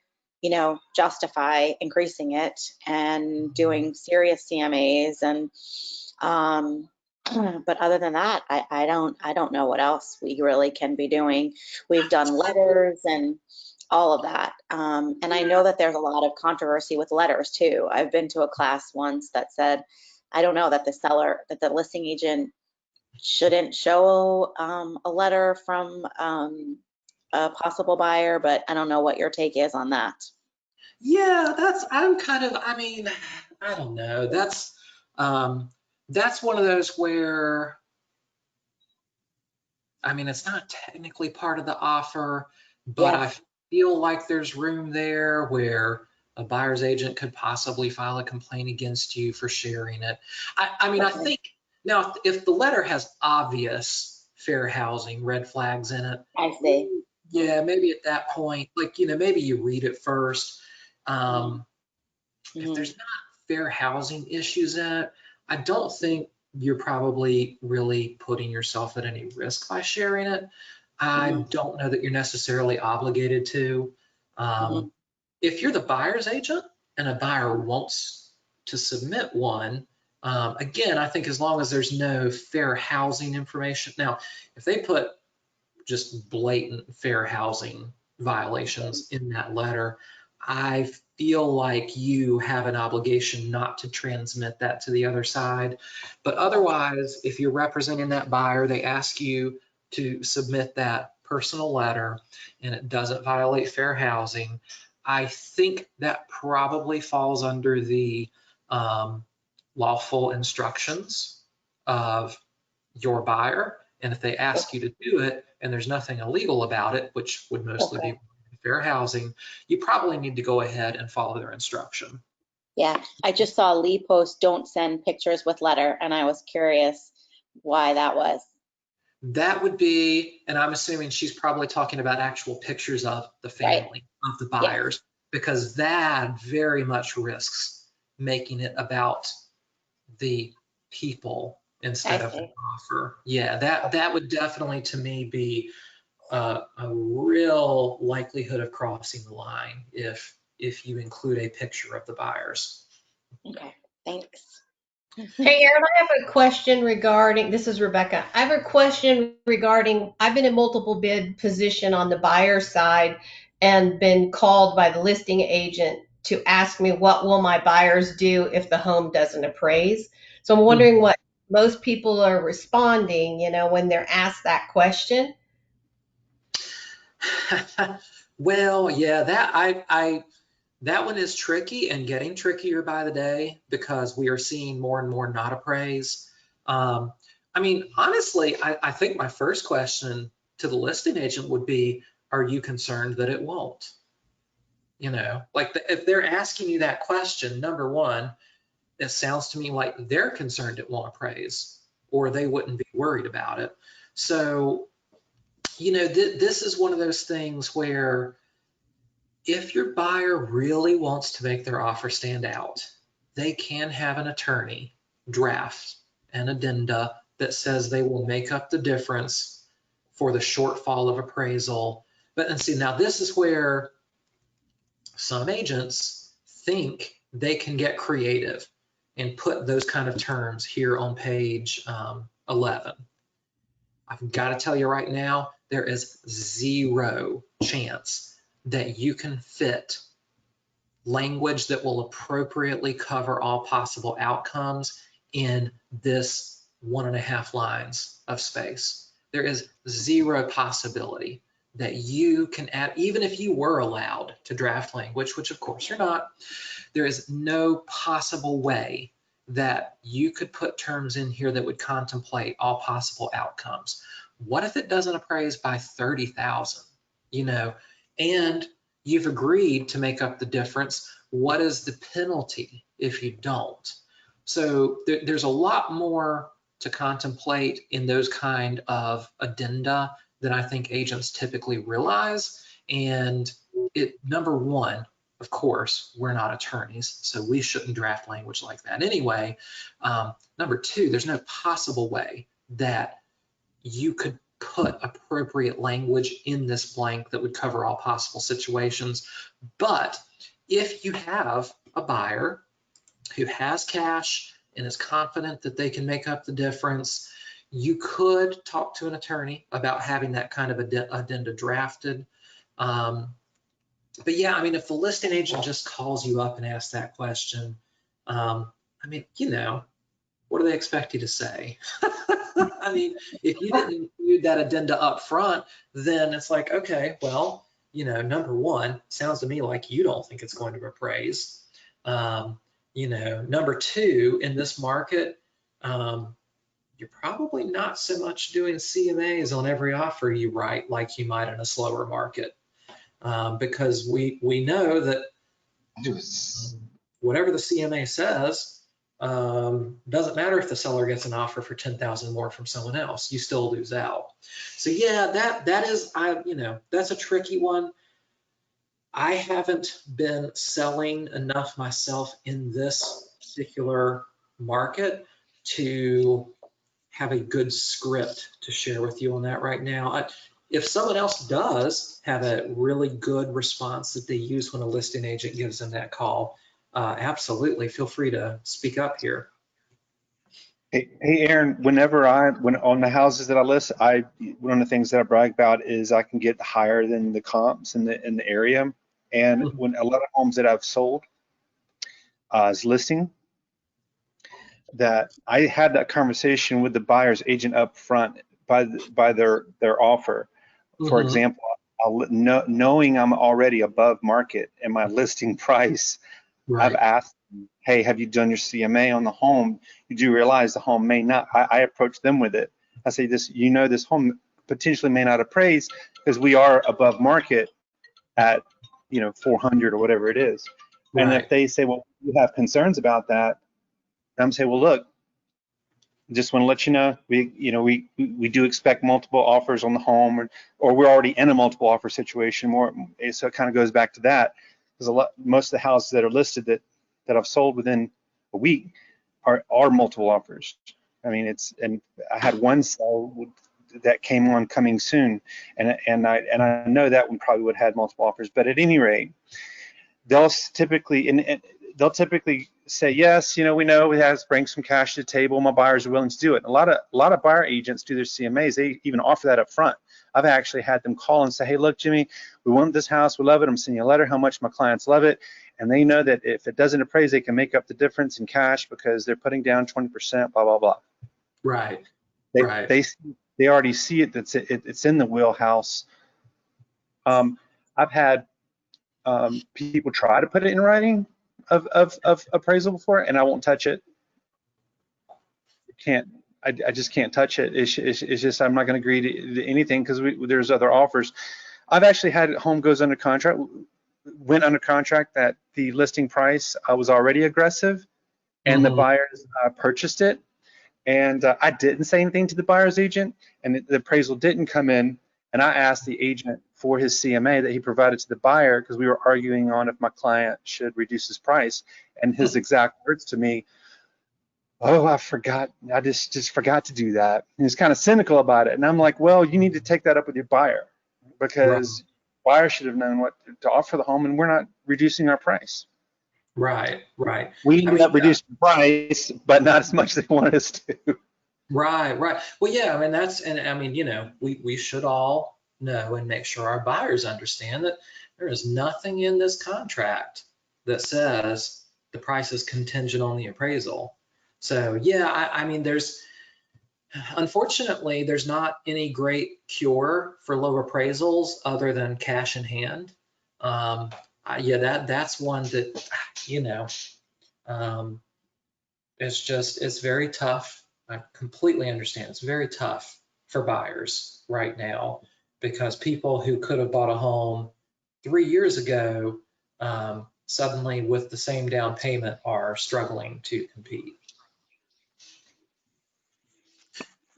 justify increasing it, and doing serious CMAs. And but other than that, I don't know what else we really can be doing. We've done letters and all of that. And I know that there's a lot of controversy with letters too. I've been to a class once that said, I don't know, that the listing agent shouldn't show a letter from a possible buyer, but I don't know what your take is on that. Yeah, I don't know. That's one of those where, it's not technically part of the offer, but Yeah. I feel like there's room there where a buyer's agent could possibly file a complaint against you for sharing it. I think now if the letter has obvious fair housing red flags in it, I see. yeah, maybe at that point, maybe you read it first. If there's not fair housing issues in it, I don't think you're probably really putting yourself at any risk by sharing it. I don't know that you're necessarily obligated to. If you're the buyer's agent and a buyer wants to submit one, again, I think as long as there's no fair housing information. Now, if they put just blatant fair housing violations in that letter, I feel like you have an obligation not to transmit that to the other side. But otherwise, if you're representing that buyer, they ask you to submit that personal letter and it doesn't violate fair housing, I think that probably falls under the lawful instructions of your buyer. And if they ask you to do it and there's nothing illegal about it, which would mostly be fair housing, you probably need to go ahead and follow their instruction. Yeah, I just saw Lee post, don't send pictures with letter, and I was curious why that was. That would be, and I'm assuming she's probably talking about actual pictures of the family, of the buyers, because that very much risks making it about the people instead of the offer. Yeah, that would definitely, to me, be a real likelihood of crossing the line if you include a picture of the buyers. Okay, thanks. Hey, Aaron, I have a question regarding, this is Rebecca. I have a question regarding, I've been in multiple bid position on the buyer side and been called by the listing agent to ask me what will my buyers do if the home doesn't appraise. So I'm wondering what most people are responding, when they're asked that question. Well, yeah, that one is tricky and getting trickier by the day because we are seeing more and more not appraise. Honestly, I think my first question to the listing agent would be, are you concerned that it won't? If they're asking you that question, number one, it sounds to me like they're concerned it won't appraise or they wouldn't be worried about it. So, this is one of those things where if your buyer really wants to make their offer stand out, they can have an attorney draft an addenda that says they will make up the difference for the shortfall of appraisal. And see, now this is where some agents think they can get creative and put those kind of terms here on page 11. I've got to tell you right now, there is zero chance that you can fit language that will appropriately cover all possible outcomes in this 1.5 lines of space. There is zero possibility that you can add, even if you were allowed to draft language, which of course you're not, there is no possible way that you could put terms in here that would contemplate all possible outcomes. What if it doesn't appraise by 30,000, you know, and you've agreed to make up the difference? What is the penalty if you don't? So there's a lot more to contemplate in those kind of addenda than I think agents typically realize. And number one, of course, we're not attorneys, so we shouldn't draft language like that anyway. Number two, there's no possible way that you could put appropriate language in this blank that would cover all possible situations. But if you have a buyer who has cash and is confident that they can make up the difference, you could talk to an attorney about having that kind of addenda drafted. But yeah, I mean, if the listing agent just calls you up and asks that question, I mean, you know, what do they expect you to say? I mean, if you didn't include that addenda up front, then it's like, okay, well, you know, number one, sounds to me like you don't think it's going to appraise. You know, number two, in this market, you're probably not so much doing CMAs on every offer you write like you might in a slower market, because we know that whatever the CMA says, doesn't matter if the seller gets an offer for 10,000 more from someone else, you still lose out. So yeah, that is, you know, that's a tricky one. I haven't been selling enough myself in this particular market to have a good script to share with you on that right now. If someone else does have a really good response that they use when a listing agent gives them that call, absolutely feel free to speak up here. Hey, Aaron, when on the houses that I list, one of the things that I brag about is I can get higher than the comps in the area. And when a lot of homes that I've sold as listing, that I had that conversation with the buyer's agent up front by their offer. For example, knowing I'm already above market and my listing price, right. I've asked them, hey, have you done your CMA on the home? You do realize the home may not. I approach them with it. I say, this home potentially may not appraise because we are above market at 400 or whatever it is. Right. And if they say, well, you have concerns about that, I'm saying, well, look, just want to let you know, we do expect multiple offers on the home, or we're already in a multiple offer situation. So it kind of goes back to that, because most of the houses that are listed that I've sold within a week are multiple offers. I mean, and I had one sell that came on coming soon, and I know that one probably would have had multiple offers. But at any rate, they'll typically say, yes, we know we have to bring some cash to the table. My buyers are willing to do it. A lot of buyer agents do their CMAs. They even offer that up front. I've actually had them call and say, hey, look, Jimmy, we want this house. We love it. I'm sending you a letter how much my clients love it. And they know that if it doesn't appraise, they can make up the difference in cash because they're putting down 20%, blah, blah, blah. Right. They already see it. It's in the wheelhouse. I've had people try to put it in writing of appraisal before, and I won't touch it. I just can't touch it. It's just I'm not going to agree to anything because there's other offers. I've actually had home went under contract that the listing price was already aggressive, and the buyers purchased it, and I didn't say anything to the buyer's agent, and the appraisal didn't come in. And I asked the agent for his CMA that he provided to the buyer because we were arguing on if my client should reduce his price. And his exact words to me, oh, I forgot. I just forgot to do that. He was kind of cynical about it. And I'm like, well, you need to take that up with your buyer because buyer should have known what to offer the home, and we're not reducing our price. Right, right. We I ended mean, up reducing the price, but not as much as they wanted us to. right, right. Well, yeah, I mean, and I mean, you know, we should all know and make sure our buyers understand that there is nothing in this contract that says the price is contingent on the appraisal. So yeah, I mean, unfortunately, there's not any great cure for low appraisals other than cash in hand. Yeah, that's one that, you know, um, it's very tough. I completely understand. It's very tough for buyers right now because people who could have bought a home 3 years ago, suddenly with the same down payment are struggling to compete.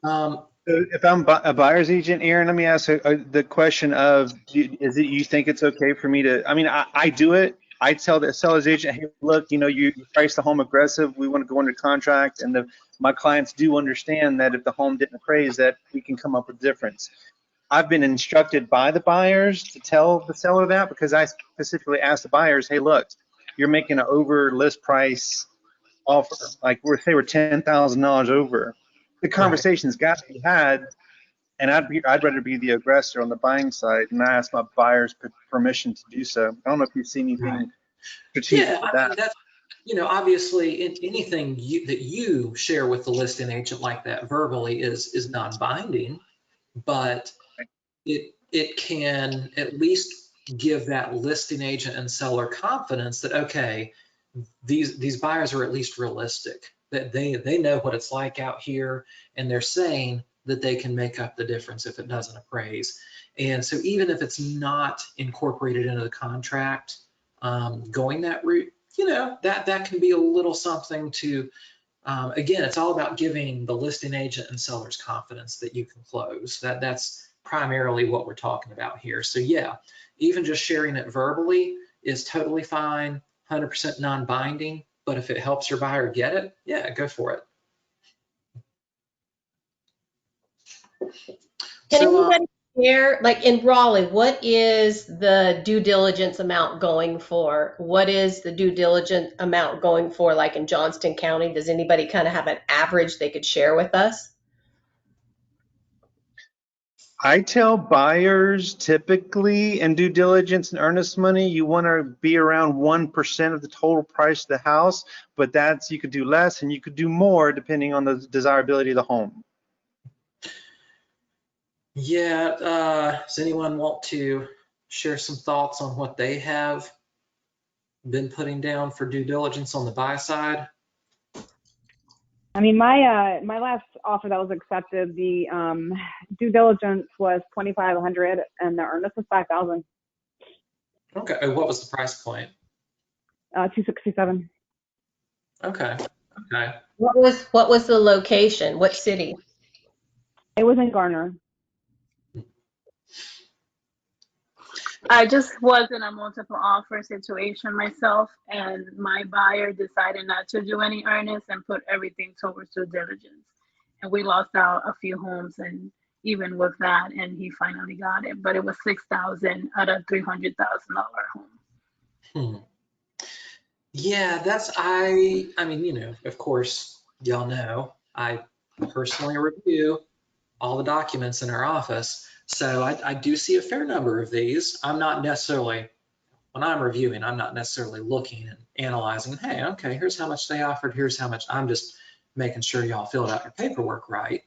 So if I'm a buyer's agent, Aaron, let me ask the question of, is it, you think it's okay for me to, I mean, I do it. I tell the seller's agent, hey, look, you know, you priced the home aggressive. We want to go under contract. And my clients do understand that if the home didn't appraise, that we can come up with difference. I've been instructed by the buyers to tell the seller that, because I specifically asked the buyers, hey, look, you're making an over list price offer. Like we're $10,000 over. The conversation's got to be had, and I'd rather be the aggressor on the buying side, and I ask my buyer's permission to do so. I don't know if you've seen anything Right. strategic Yeah, with I mean, that. that's, you know, obviously anything that you share with the listing agent like that verbally is non-binding, but it can at least give that listing agent and seller confidence that, okay, these buyers are at least realistic, that they know what it's like out here, and they're saying that they can make up the difference if it doesn't appraise. And so even if it's not incorporated into the contract, going that route, you know, that can be a little something to, again, it's all about giving the listing agent and sellers confidence that you can close. That's primarily what we're talking about here. So yeah, even just sharing it verbally is totally fine, 100% non-binding, but if it helps your buyer get it, yeah, go for it. Can So, anybody share, like in Raleigh, what is the due diligence amount going for? What is the due diligence amount going for, like in Johnston County? Does anybody kind of have an average they could share with us? I tell buyers typically in due diligence and earnest money, you want to be around 1% of the total price of the house, but you could do less and you could do more depending on the desirability of the home. yeah, does anyone want to share some thoughts on what they have been putting down for due diligence on the buy side? I mean, my last offer that was accepted, the due diligence was $2,500 and the earnest was $5,000. Okay, what was the price point? $267. Okay, okay. What was the location? What city? It was in Garner. I just was in a multiple offer situation myself, and my buyer decided not to do any earnest and put everything towards due diligence. And we lost out a few homes, and even with that, and he finally got it. But it was $6,000 at a $300,000 home. Yeah, I mean, you know, of course, y'all know, I personally review all the documents in our office. So I do see a fair number of these. I'm not necessarily, when I'm reviewing, I'm not necessarily looking and analyzing, hey, okay, here's how much they offered, here's how much. I'm just making sure y'all filled out your paperwork right.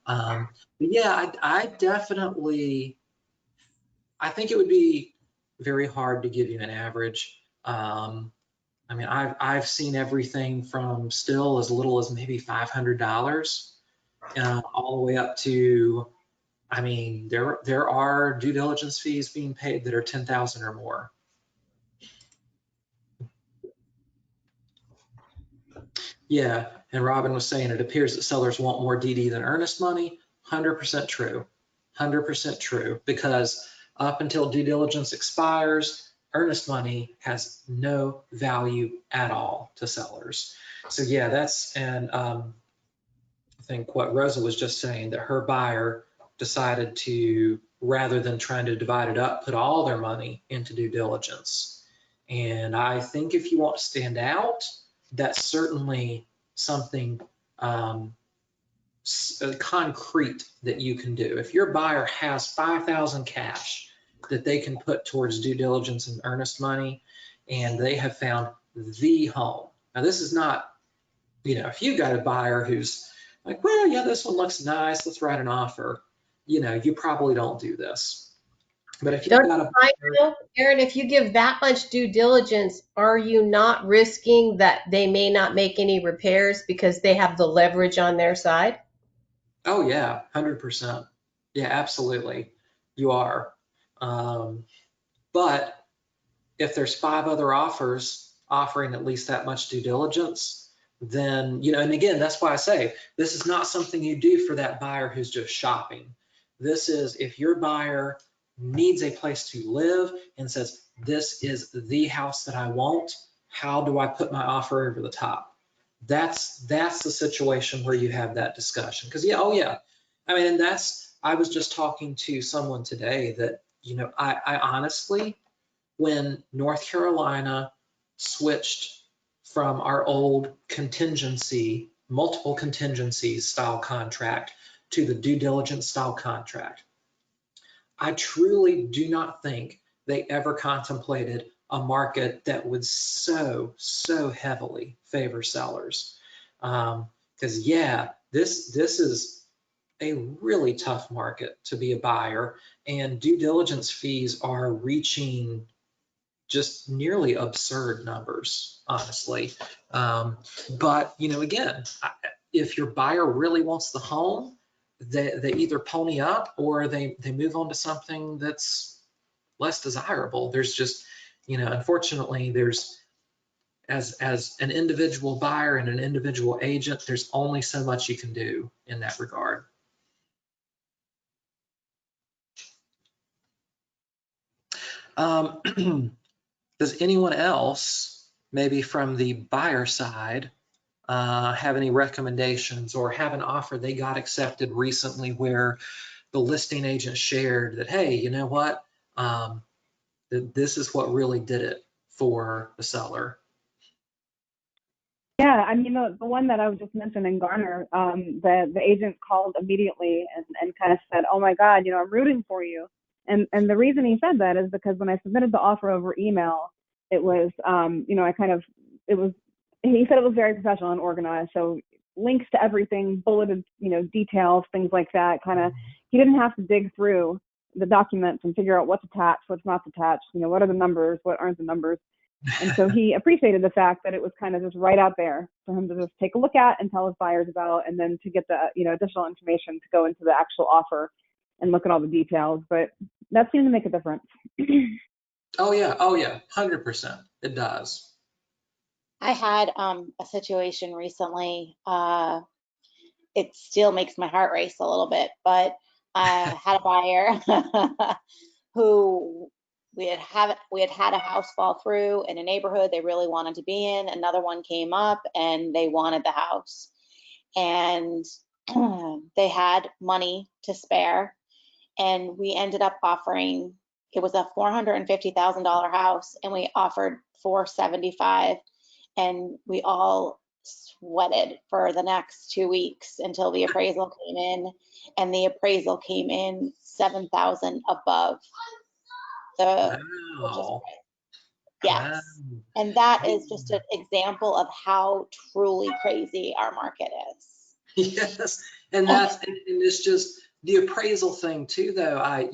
But yeah, I definitely, I think it would be very hard to give you an average. I mean, I've seen everything from still as little as maybe $500 all the way up to, I mean, there are due diligence fees being paid that are 10,000 or more. Yeah, and Robin was saying it appears that sellers want more DD than earnest money. 100% true. 100% true, because up until due diligence expires, earnest money has no value at all to sellers. So yeah, and I think what Rosa was just saying, that her buyer decided to rather than trying to divide it up, put all their money into due diligence. And I think if you want to stand out, that's certainly something concrete that you can do. If your buyer has $5,000 cash that they can put towards due diligence and earnest money, and they have found the home. Now, this is not, if you've got a buyer who's like, well, yeah, this one looks nice, let's write an offer, you probably don't do this. But if you've got a buyer, Aaron, if you give that much due diligence, are you not risking that they may not make any repairs because they have the leverage on their side? oh yeah, 100%. Yeah, absolutely, you are. But if there's 5 other offers offering at least that much due diligence, then, and again, that's why I say this is not something you do for that buyer who's just shopping. This is if your buyer needs a place to live and says, this is the house that I want, how do I put my offer over the top? That's the situation where you have that discussion. Because I mean, and I was just talking to someone today that, I honestly, when North Carolina switched from our old multiple contingencies style contract to the due diligence style contract, I truly do not think they ever contemplated a market that would so heavily favor sellers. Because this is a really tough market to be a buyer, and due diligence fees are reaching just nearly absurd numbers, honestly. But again, if your buyer really wants the home, they either pony up or they move on to something that's less desirable. There's just, unfortunately, there's as an individual buyer and an individual agent, there's only so much you can do in that regard. Does anyone else, maybe from the buyer side, have any recommendations or have an offer they got accepted recently where the listing agent shared that, hey, you know what, this is what really did it for the seller? Yeah, I mean, the one that I was just mentioning, Garner, the agent called immediately and kind of said, oh my God, I'm rooting for you. And the reason he said that is because when I submitted the offer over email, it was, he said it was very professional and organized. So links to everything, bulleted, details, things like that. He didn't have to dig through the documents and figure out what's attached, what's not attached, what are the numbers, what aren't the numbers. And so he appreciated the fact that it was kind of just right out there for him to just take a look at and tell his buyers about, and then to get the, additional information to go into the actual offer and look at all the details. But that seemed to make a difference. Oh yeah, 100%. It does. I had a situation recently. It still makes my heart race a little bit, but I had a buyer who we had had a house fall through in a neighborhood they really wanted to be in. Another one came up and they wanted the house, and they had money to spare, and we ended up offering. It was a $450,000 house, and we offered $475,000, and we all sweated for the next 2 weeks until the appraisal came in, and the appraisal came in $7,000 above the Wow. yes. Wow. And that is just an example of how truly crazy our market is. Yes, and it's just the appraisal thing too, though. And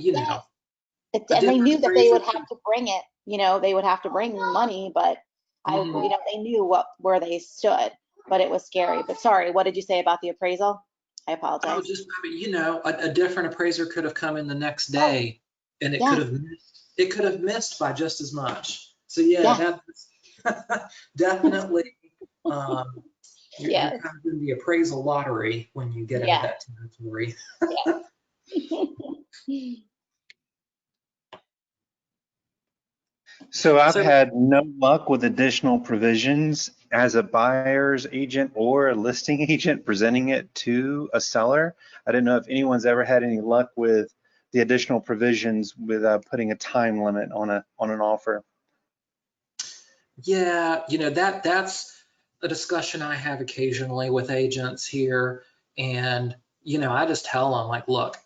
they knew that they would have to bring it. They would have to bring money, but they knew where they stood. But it was scary. But sorry, what did you say about the appraisal? I apologize. A different appraiser could have come in the next day, and it could have missed by just as much. So that's definitely. You're kind of in the appraisal lottery when you get into that territory. So I've had no luck with additional provisions as a buyer's agent or a listing agent presenting it to a seller. I didn't know if anyone's ever had any luck with the additional provisions with putting a time limit on an offer? Yeah, that's a discussion I have occasionally with agents here. And, I just tell them, like, look,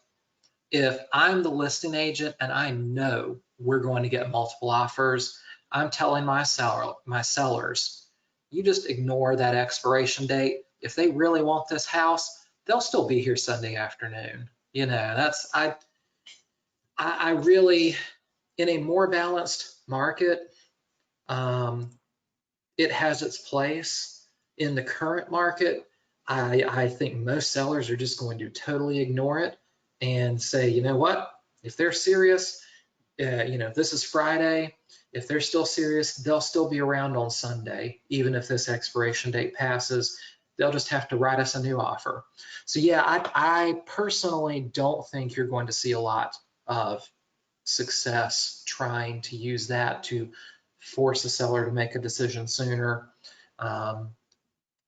if I'm the listing agent and I know we're going to get multiple offers, I'm telling my sellers, you just ignore that expiration date. If they really want this house, they'll still be here Sunday afternoon. I really, in a more balanced market, it has its place. In the current market, I think most sellers are just going to totally ignore it and say, you know what, if they're serious, this is Friday. If they're still serious, they'll still be around on Sunday, even if this expiration date passes. They'll just have to write us a new offer. So yeah, I personally don't think you're going to see a lot of success trying to use that to force a seller to make a decision sooner.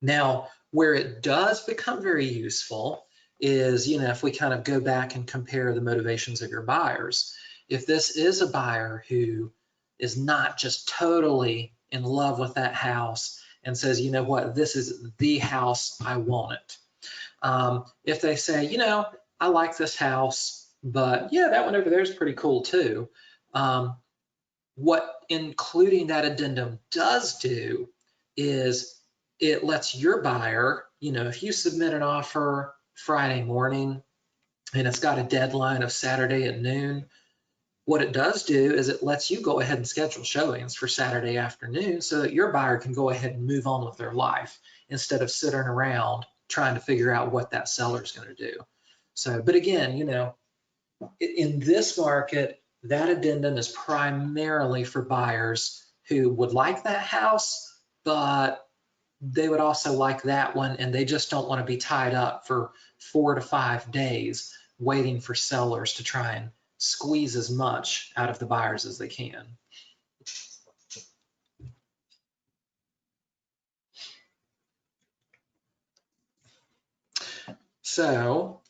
Now, where it does become very useful is, if we kind of go back and compare the motivations of your buyers. If this is a buyer who is not just totally in love with that house and says, you know what, this is the house, I want it. If they say, I like this house, but yeah, that one over there is pretty cool too. What including that addendum does do is it lets your buyer, if you submit an offer Friday morning and it's got a deadline of Saturday at noon, what it does do is it lets you go ahead and schedule showings for Saturday afternoon so that your buyer can go ahead and move on with their life instead of sitting around trying to figure out what that seller's going to do. So, but again, in this market, that addendum is primarily for buyers who would like that house, but they would also like that one, and they just don't want to be tied up for 4 to 5 days waiting for sellers to try and squeeze as much out of the buyers as they can. So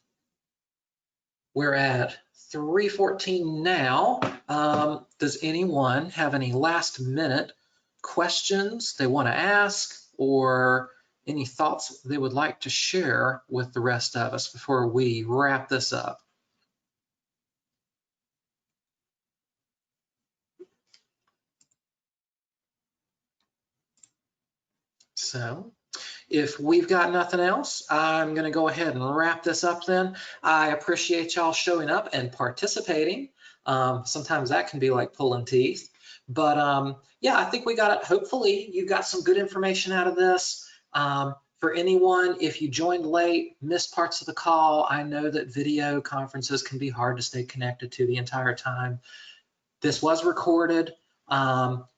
we're at 3:14 now. Does anyone have any last minute questions they want to ask or any thoughts they would like to share with the rest of us before we wrap this up? So if we've got nothing else, I'm going to go ahead and wrap this up then. I appreciate y'all showing up and participating. Sometimes that can be like pulling teeth. But yeah, I think we got it. Hopefully you got some good information out of this. For anyone, if you joined late, missed parts of the call, I know that video conferences can be hard to stay connected to the entire time. This was recorded.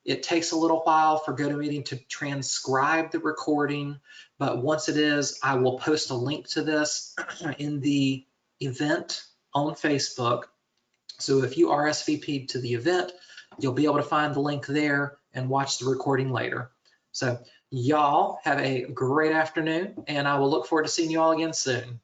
It takes a little while for GoToMeeting to transcribe the recording, but once it is, I will post a link to this in the event on Facebook. So if you RSVP'd to the event, you'll be able to find the link there and watch the recording later. So y'all have a great afternoon, and I will look forward to seeing you all again soon.